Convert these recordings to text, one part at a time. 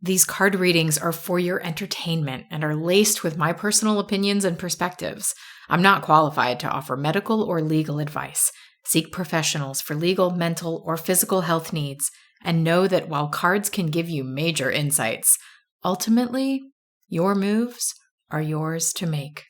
These card readings are for your entertainment and are laced with my personal opinions and perspectives. I'm not qualified to offer medical or legal advice. Seek professionals for legal, mental, or physical health needs, and know that while cards can give you major insights, ultimately, your moves are yours to make.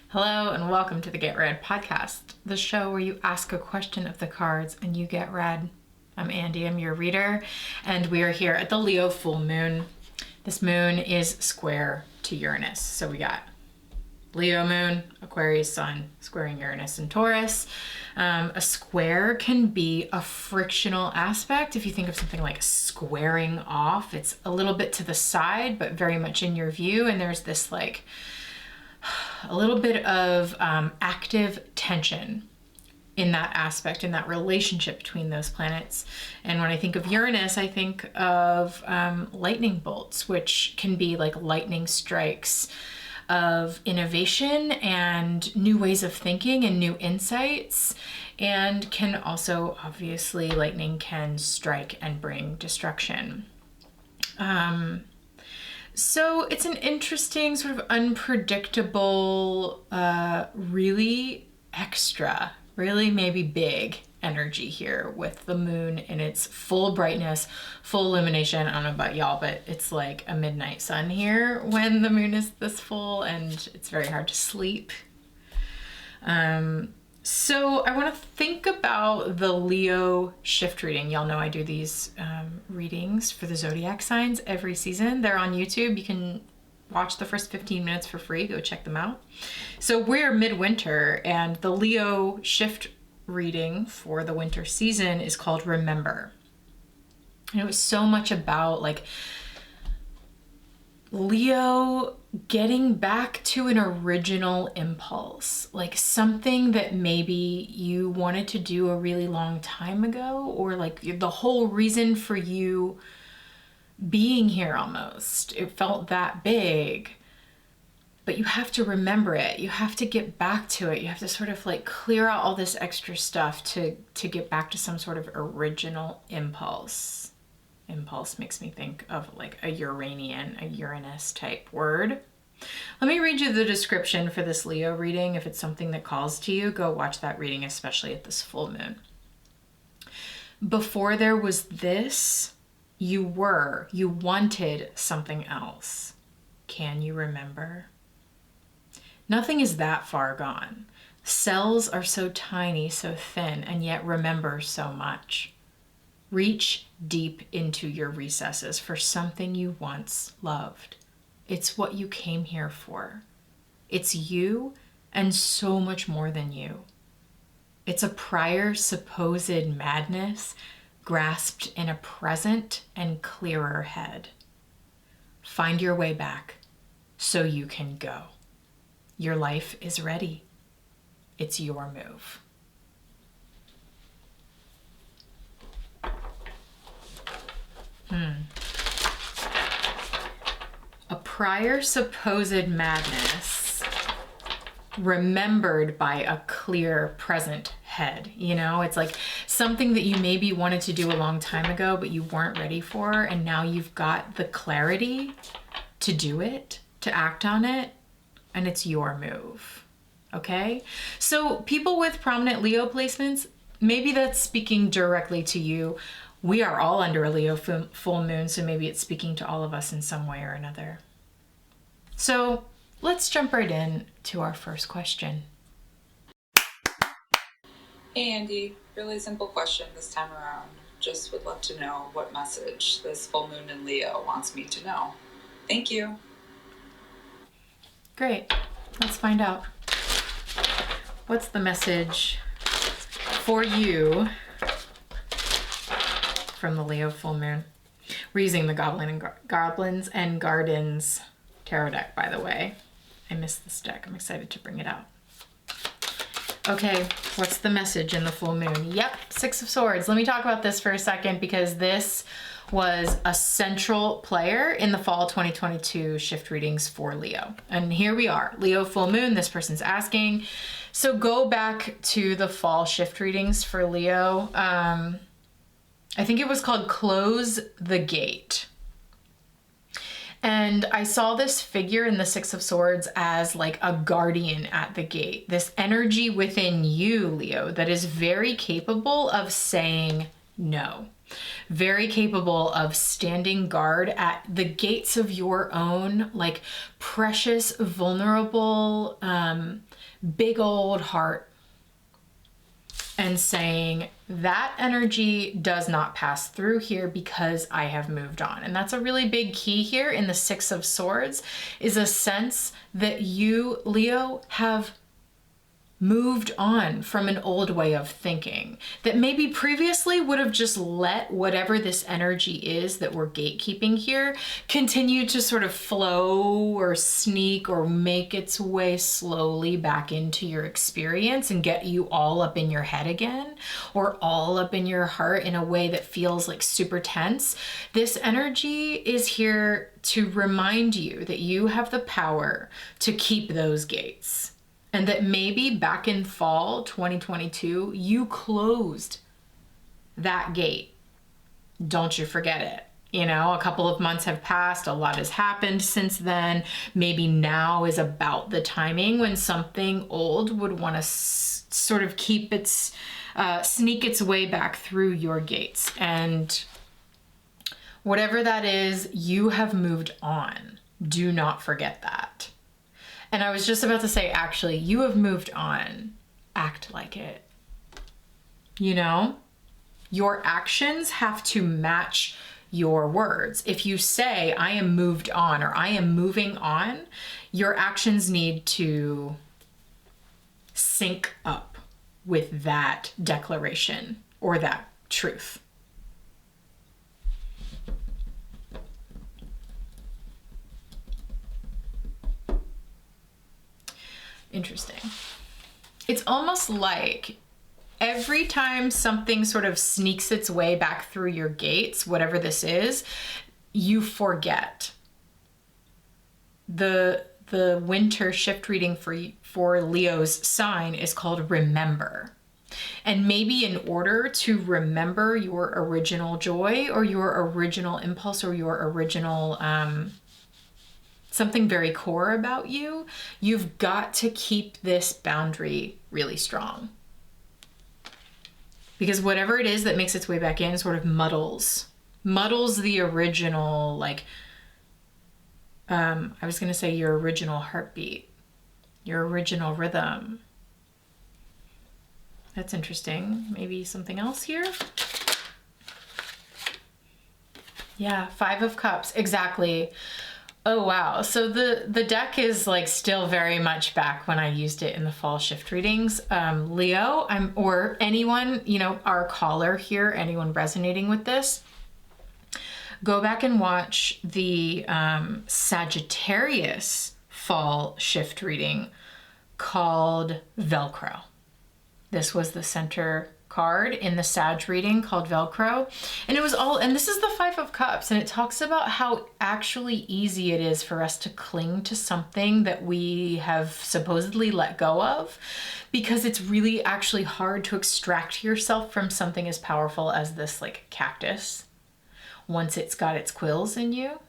Hello and welcome to the Get Read podcast, the show where you ask a question of the cards and you get read. I'm Andy, I'm your reader, and we are here at the Leo full moon. This moon is square to Uranus. So we got Leo moon, Aquarius sun, squaring Uranus and Taurus. A square can be a frictional aspect. If you think of something like squaring off, it's a little bit to the side, but very much in your view. And there's this like a little bit of active tension in that aspect, in that relationship between those planets. And when I think of Uranus, I think of lightning bolts, which can be like lightning strikes of innovation and new ways of thinking and new insights, and can also, obviously, lightning can strike and bring destruction. So it's an interesting, sort of unpredictable, really extra, really maybe big energy here with the moon in its full brightness, full illumination. I don't know about y'all, but it's like a midnight sun here when the moon is this full, and it's very hard to sleep. So I want to think about the Leo shift reading. Y'all know I do these readings for the zodiac signs every season. They're on YouTube. You can watch the first 15 minutes for free. Go check them out. So we're midwinter, and the Leo shift reading for the winter season is called Remember. And it was so much about like Leo getting back to an original impulse, like something that maybe you wanted to do a really long time ago, or like the whole reason for you being here almost. It felt that big, but you have to remember it. You have to get back to it. You have to sort of like clear out all this extra stuff to get back to some sort of original impulse. Impulse makes me think of like a Uranian, a Uranus type word. Let me read you the description for this Leo reading. If it's something that calls to you, go watch that reading, especially at this full moon. Before there was this, you wanted something else. Can you remember? Nothing is that far gone. Cells are so tiny, so thin, and yet remember so much. Reach deep into your recesses for something you once loved. It's what you came here for. It's you and so much more than you. It's a prior supposed madness grasped in a present and clearer head. Find your way back so you can go. Your life is ready. It's your move. A prior supposed madness remembered by a clear present head. You know, it's like something that you maybe wanted to do a long time ago, but you weren't ready for, and now you've got the clarity to do it, to act on it, and it's your move. Okay? So people with prominent Leo placements, maybe that's speaking directly to you. We are all under a Leo full moon, so maybe it's speaking to all of us in some way or another. So let's jump right in to our first question. Hey Andy, really simple question this time around. Just would love to know what message this full moon in Leo wants me to know. Thank you. Great. Let's find out. What's the message for you from the Leo full moon? We're using the Goblins and Gardens tarot deck, by the way. I missed this deck. I'm excited to bring it out. Okay, what's the message in the full moon? Yep, Six of Swords. Let me talk about this for a second because this was a central player in the fall 2022 shift readings for Leo. And here we are, Leo full moon, this person's asking. So go back to the fall shift readings for Leo. I think it was called Close the Gate. And I saw this figure in the Six of Swords as like a guardian at the gate. This energy within you, Leo, that is very capable of saying no. Very capable of standing guard at the gates of your own, like precious, vulnerable, big old heart. And saying that energy does not pass through here because I have moved on. And that's a really big key here in the Six of Swords, is a sense that you, Leo, have moved on from an old way of thinking that maybe previously would have just let whatever this energy is that we're gatekeeping here continue to sort of flow or sneak or make its way slowly back into your experience and get you all up in your head again or all up in your heart in a way that feels like super tense. This energy is here to remind you that you have the power to keep those gates. And that maybe back in fall 2022, you closed that gate. Don't you forget it. You know, a couple of months have passed. A lot has happened since then. Maybe now is about the timing when something old would want to sort of keep its, sneak its way back through your gates. And whatever that is, you have moved on. Do not forget that. And I was just about to say, actually, you have moved on. Act like it. You know? Your actions have to match your words. If you say, I am moved on or I am moving on, your actions need to sync up with that declaration or that truth. Interesting. It's almost like every time something sort of sneaks its way back through your gates, whatever this is, you forget. The winter shift reading for Leo's sign is called Remember. And maybe in order to remember your original joy or your original impulse or your original something very core about you, you've got to keep this boundary really strong. Because whatever it is that makes its way back in sort of muddles the original, like, I was going to say your original heartbeat, your original rhythm. That's interesting. Maybe something else here? Yeah, Five of Cups, exactly. Oh, wow. So the deck is like still very much back when I used it in the fall shift readings. Leo, or anyone, you know, our caller here, anyone resonating with this, go back and watch the Sagittarius fall shift reading called Velcro. This was the center card in the Sag reading called Velcro. And it was all, and this is the Five of Cups, and it talks about how actually easy it is for us to cling to something that we have supposedly let go of, because it's really actually hard to extract yourself from something as powerful as this like cactus once it's got its quills in you.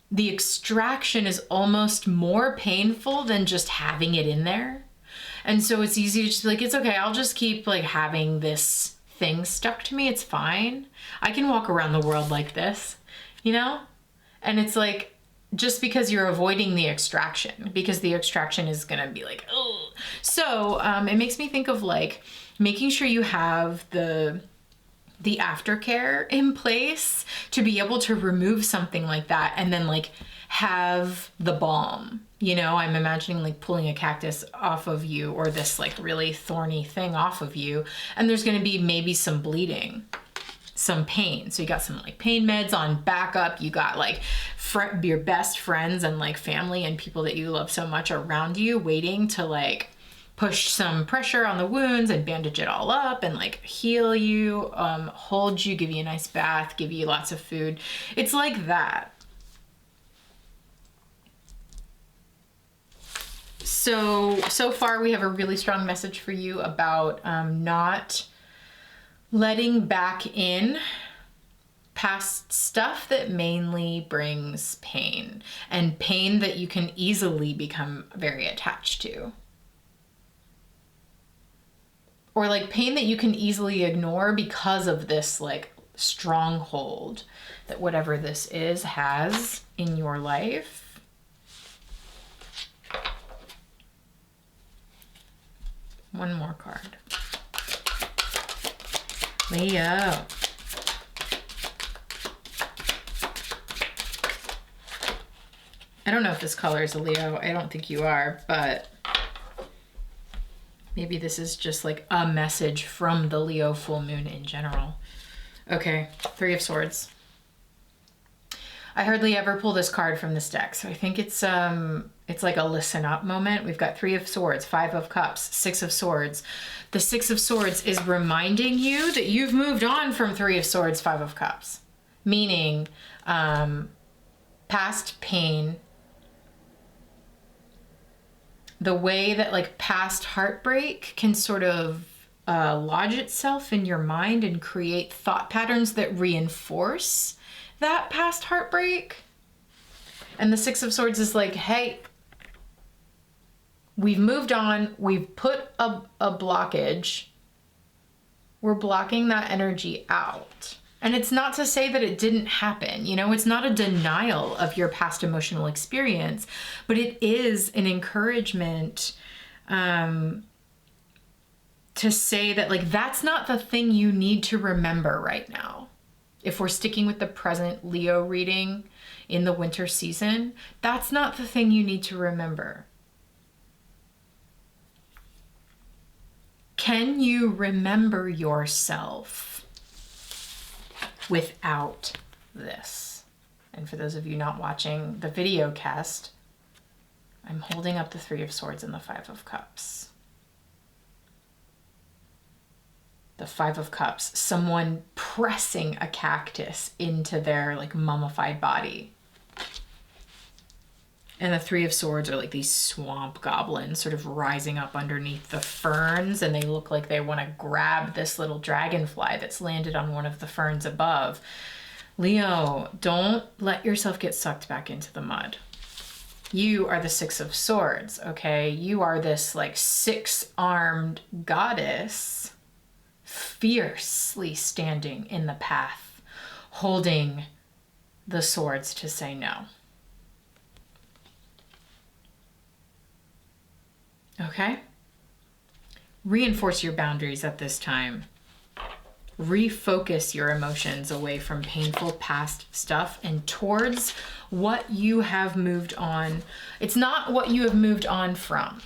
The extraction is almost more painful than just having it in there. And so it's easy to just be like, it's okay, I'll just keep like having this thing stuck to me. It's fine. I can walk around the world like this, you know? And it's like, just because you're avoiding the extraction, because the extraction is gonna be like, oh. So it makes me think of like making sure you have the aftercare in place to be able to remove something like that and then like have the balm. You know, I'm imagining like pulling a cactus off of you or this like really thorny thing off of you, and there's going to be maybe some bleeding. some pain. So you got some like pain meds on backup. You got like your best friends and like family and people that you love so much around you waiting to like push some pressure on the wounds and bandage it all up and like heal you, hold you, give you a nice bath, give you lots of food. It's like that. So far we have a really strong message for you about not letting back in past stuff that mainly brings pain, and pain that you can easily become very attached to. Or like pain that you can easily ignore because of this like stronghold that whatever this is has in your life. One more card. Leo. I don't know if this color is a Leo. I don't think you are, but maybe this is just like a message from the Leo full moon in general. Okay, Three of Swords. I hardly ever pull this card from this deck, so I think it's like a listen up moment. We've got Three of Swords, Five of Cups, Six of Swords. The Six of Swords is reminding you that you've moved on from Three of Swords, Five of Cups, meaning past pain, the way that like past heartbreak can sort of lodge itself in your mind and create thought patterns that reinforce that past heartbreak. And the Six of Swords is like, hey, we've moved on. We've put a blockage. We're blocking that energy out. And it's not to say that it didn't happen. You know, it's not a denial of your past emotional experience, but it is an encouragement to say that like, that's not the thing you need to remember right now. If we're sticking with the present Leo reading in the winter season, that's not the thing you need to remember. Can you remember yourself without this? And for those of you not watching the video cast, I'm holding up the Three of Swords and the Five of Cups. The Five of Cups, someone pressing a cactus into their like mummified body. And the Three of Swords are like these swamp goblins sort of rising up underneath the ferns, and they look like they want to grab this little dragonfly that's landed on one of the ferns above. Leo, don't let yourself get sucked back into the mud. You are the Six of Swords, okay? You are this like six-armed goddess fiercely standing in the path, holding the swords to say no. Okay? Reinforce your boundaries at this time. Refocus your emotions away from painful past stuff and towards what you have moved on. It's not what you have moved on from.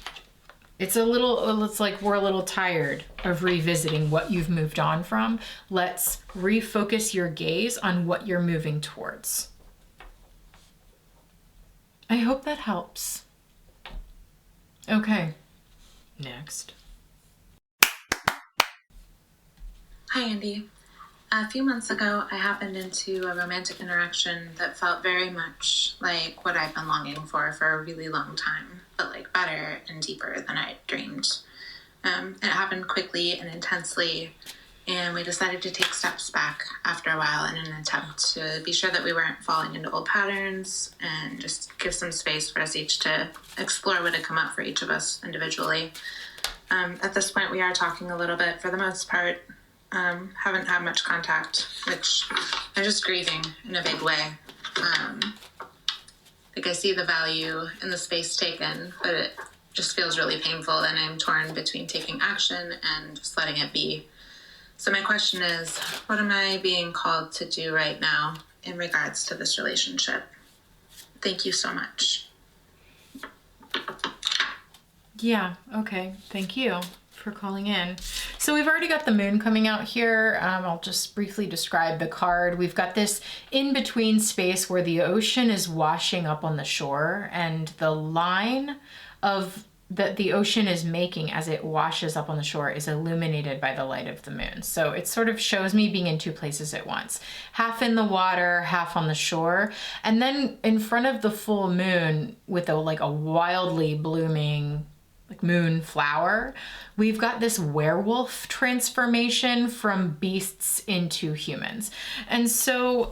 It's like we're a little tired of revisiting what you've moved on from. Let's refocus your gaze on what you're moving towards. I hope that helps. Okay, next. Hi, Andy. A few months ago, I happened into a romantic interaction that felt very much like what I've been longing for a really long time, but like better and deeper than I'd dreamed. It happened quickly and intensely, and we decided to take steps back after a while in an attempt to be sure that we weren't falling into old patterns and just give some space for us each to explore what had come up for each of us individually. At this point, we are talking a little bit. For the most part, haven't had much contact, which I'm just grieving in a big way. Like I see the value in the space taken, but it just feels really painful, and I'm torn between taking action and just letting it be. So my question is, what am I being called to do right now in regards to this relationship? Thank you so much. Yeah, okay. Thank you for calling in. So we've already got the moon coming out here. I'll just briefly describe the card. We've got this in-between space where the ocean is washing up on the shore, and the line of that the ocean is making as it washes up on the shore is illuminated by the light of the moon. So it sort of shows me being in two places at once, half in the water, half on the shore. And then in front of the full moon with a wildly blooming moon flower, we've got this werewolf transformation from beasts into humans. And so,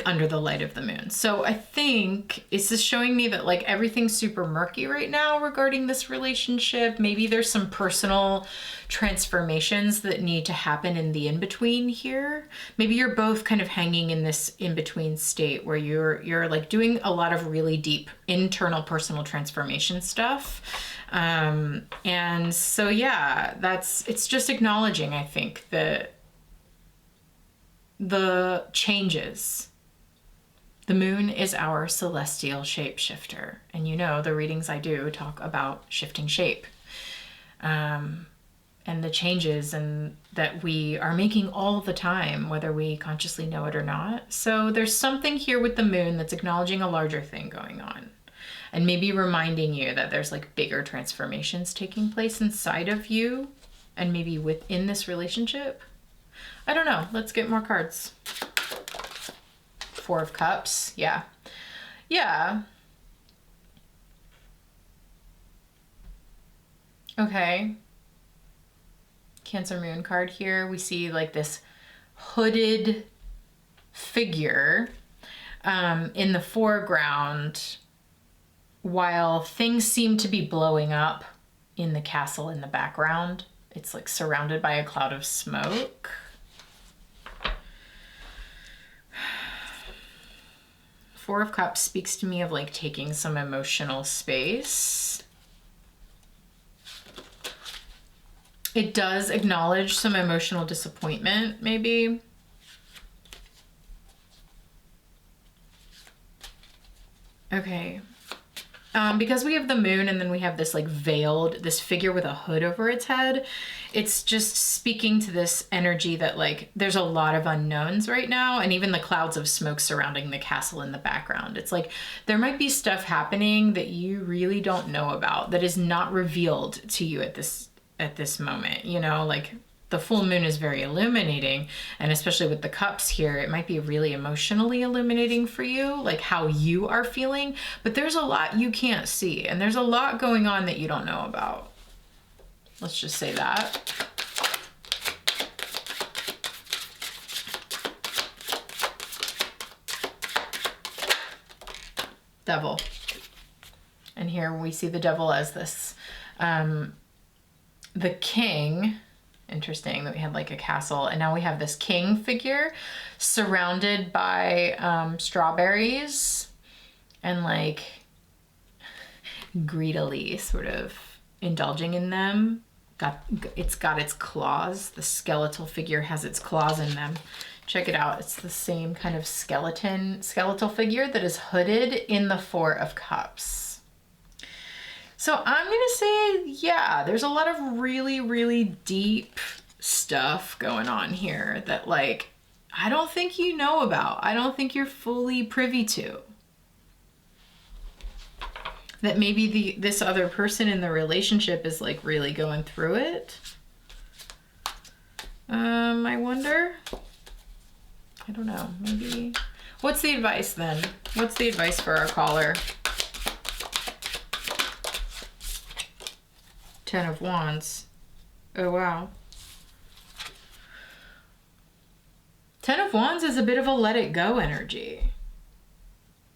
under the light of the moon. So I think it's just showing me that everything's super murky right now regarding this relationship. Maybe there's some personal transformations that need to happen in the in-between here. Maybe you're both kind of hanging in this in-between state where you're doing a lot of really deep internal personal transformation stuff. And so yeah, it's just acknowledging, I think, that the changes. The moon is our celestial shapeshifter. And the readings I do talk about shifting shape. And the changes and that we are making all the time, whether we consciously know it or not. So there's something here with the moon that's acknowledging a larger thing going on. And maybe reminding you that there's bigger transformations taking place inside of you and maybe within this relationship. I don't know. Let's get more cards. Four of Cups. Yeah. Yeah. Okay. Cancer moon card here. We see this hooded figure in the foreground while things seem to be blowing up in the castle in the background. It's surrounded by a cloud of smoke. Four of Cups speaks to me of taking some emotional space. It does acknowledge some emotional disappointment, maybe. Okay. Because we have the moon and then we have this veiled, this figure with a hood over its head, it's just speaking to this energy that there's a lot of unknowns right now, and even the clouds of smoke surrounding the castle in the background. It's there might be stuff happening that you really don't know about, that is not revealed to you at this moment, the full moon is very illuminating, and especially with the cups here, it might be really emotionally illuminating for you, how you are feeling, but there's a lot you can't see, and there's a lot going on that you don't know about. Let's just say that. Devil. And here we see the devil as this, the king. Interesting that we had a castle, and now we have this king figure surrounded by strawberries and greedily sort of indulging in them. It's got its claws. The skeletal figure has its claws in them. Check it out. It's the same kind of skeletal figure that is hooded in the Four of Cups. So I'm going to say, yeah, there's a lot of really, really deep stuff going on here that I don't think you know about. I don't think you're fully privy to. That maybe this other person in the relationship is really going through it. I wonder. I don't know, maybe. What's the advice then? What's the advice for our caller? 10 of Wands. Oh, wow. 10 of Wands is a bit of a let it go energy.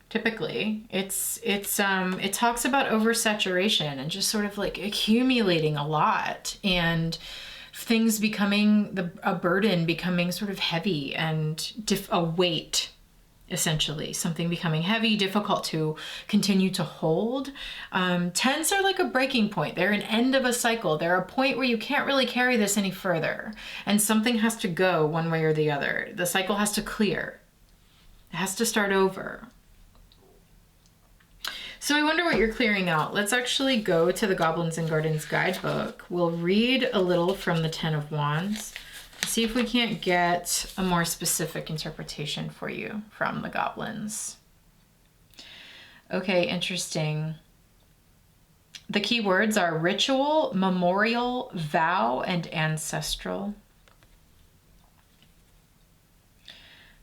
Typically, it talks about oversaturation and just sort of accumulating a lot, and things becoming a burden, becoming sort of heavy and a weight. Essentially, something becoming heavy, difficult to continue to hold. Tens are a breaking point. They're an end of a cycle. They're a point where you can't really carry this any further, and something has to go one way or the other. The cycle has to clear. It has to start over. So I wonder what you're clearing out. Let's actually go to the Goblins and Gardens guidebook. We'll read a little from the Ten of Wands. See if we can't get a more specific interpretation for you from the Goblins. Okay, interesting. The key words are ritual, memorial, vow, and ancestral.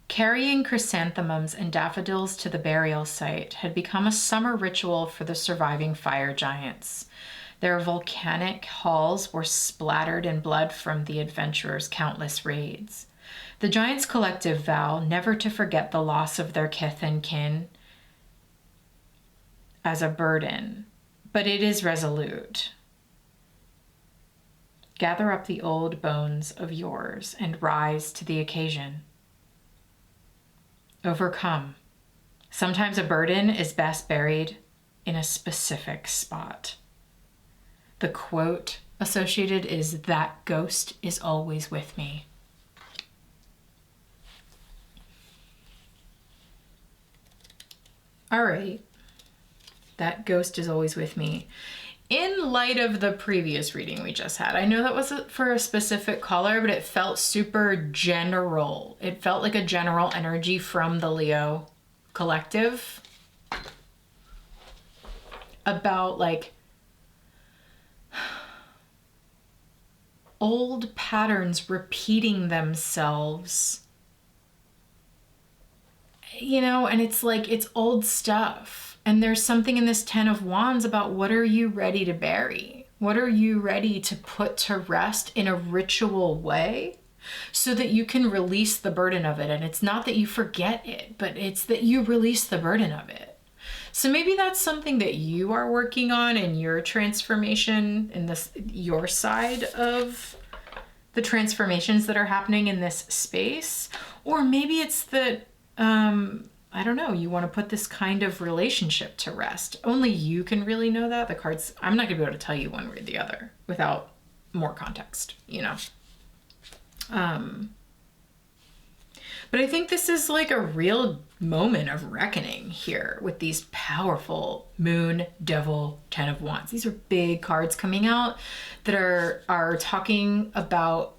Carrying chrysanthemums and daffodils to the burial site had become a summer ritual for the surviving fire giants. Their volcanic halls were splattered in blood from the adventurers' countless raids. The giants' collective vow never to forget the loss of their kith and kin as a burden, but it is resolute. Gather up the old bones of yours and rise to the occasion. Overcome. Sometimes a burden is best buried in a specific spot. The quote associated is, "That ghost is always with me." All right. That ghost is always with me. In light of the previous reading we just had, I know that wasn't for a specific color, but it felt super general. It felt like a general energy from the Leo collective about like old patterns repeating themselves, you know, and it's like, it's old stuff. And there's something in this Ten of Wands about what are you ready to bury? What are you ready to put to rest in a ritual way so that you can release the burden of it? And it's not that you forget it, but it's that you release the burden of it. So maybe that's something that you are working on in your transformation, in this, your side of the transformations that are happening in this space. Or maybe it's that, I don't know, you want to put this kind of relationship to rest. Only you can really know that. The cards, I'm not going to be able to tell you one way or the other without more context, you know. But I think this is like a real moment of reckoning here with these powerful Moon, Devil, Ten of Wands. These are big cards coming out that are talking about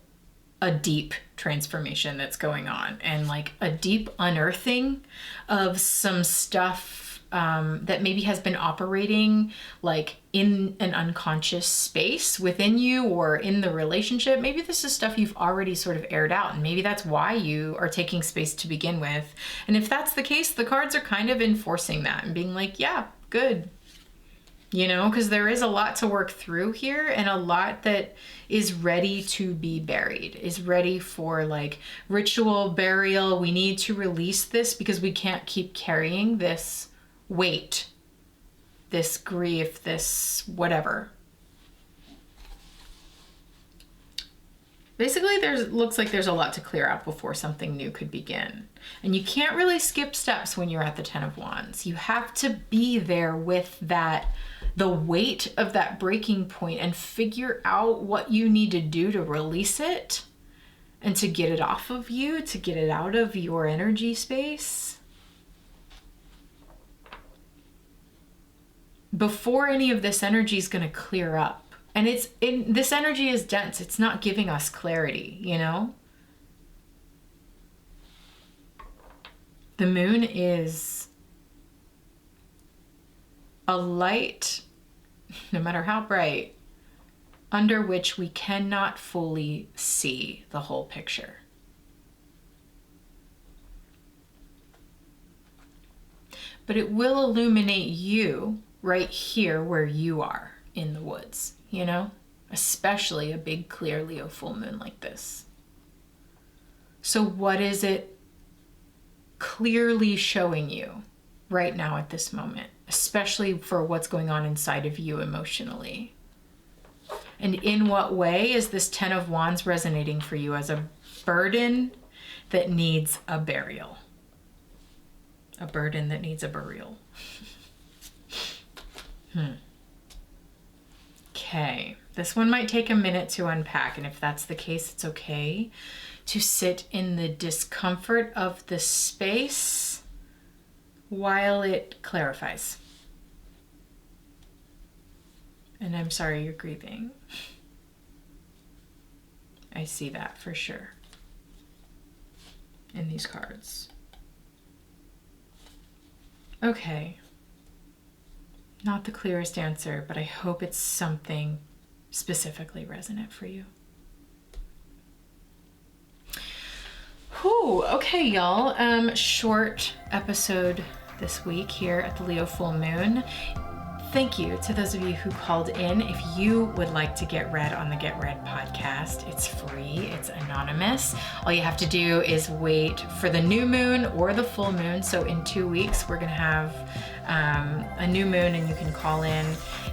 a deep transformation that's going on and like a deep unearthing of some stuff that maybe has been operating like in an unconscious space within you or in the relationship. Maybe this is stuff you've already sort of aired out, and maybe that's why you are taking space to begin with. And if that's the case, the cards are kind of enforcing that and being like, yeah, good. You know, because there is a lot to work through here and a lot that is ready to be buried, is ready for like ritual burial. We need to release this because we can't keep carrying this weight, this grief, this whatever. Basically, looks like there's a lot to clear out before something new could begin. And you can't really skip steps when you're at the Ten of Wands. You have to be there with that, the weight of that breaking point, and figure out what you need to do to release it and to get it off of you, to get it out of your energy space. Before any of this energy is going to clear up. And this energy is dense. It's not giving us clarity, you know? The moon is a light, no matter how bright, under which we cannot fully see the whole picture. But it will illuminate you right here where you are in the woods, you know? Especially a big, clear Leo full moon like this. So what is it clearly showing you right now at this moment, especially for what's going on inside of you emotionally? And in what way is this Ten of Wands resonating for you as a burden that needs a burial? A burden that needs a burial. Okay, this one might take a minute to unpack, and if that's the case, it's okay to sit in the discomfort of the space while it clarifies. And I'm sorry you're grieving. I see that for sure in these cards. Okay. Not the clearest answer, but I hope it's something specifically resonant for you. Whew, okay, y'all. Short episode this week here at the Leo full moon. Thank you to those of you who called in. If you would like to get read on the Get Read podcast, it's free, it's anonymous. All you have to do is wait for the new moon or the full moon. So in 2 weeks, we're gonna have a new moon, and you can call in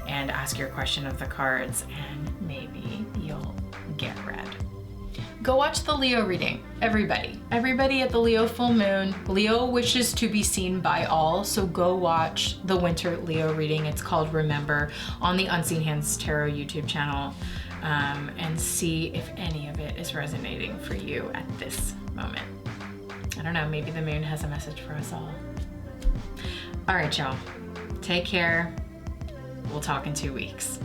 and ask your question of the cards, and maybe you'll get read. Go watch the Leo reading, everybody. Everybody at the Leo full moon. Leo wishes to be seen by all, so go watch the winter Leo reading. It's called Remember on the Unseen Hands Tarot YouTube channel, and see if any of it is resonating for you at this moment. I don't know, maybe the moon has a message for us all. All right, y'all. Take care. We'll talk in 2 weeks.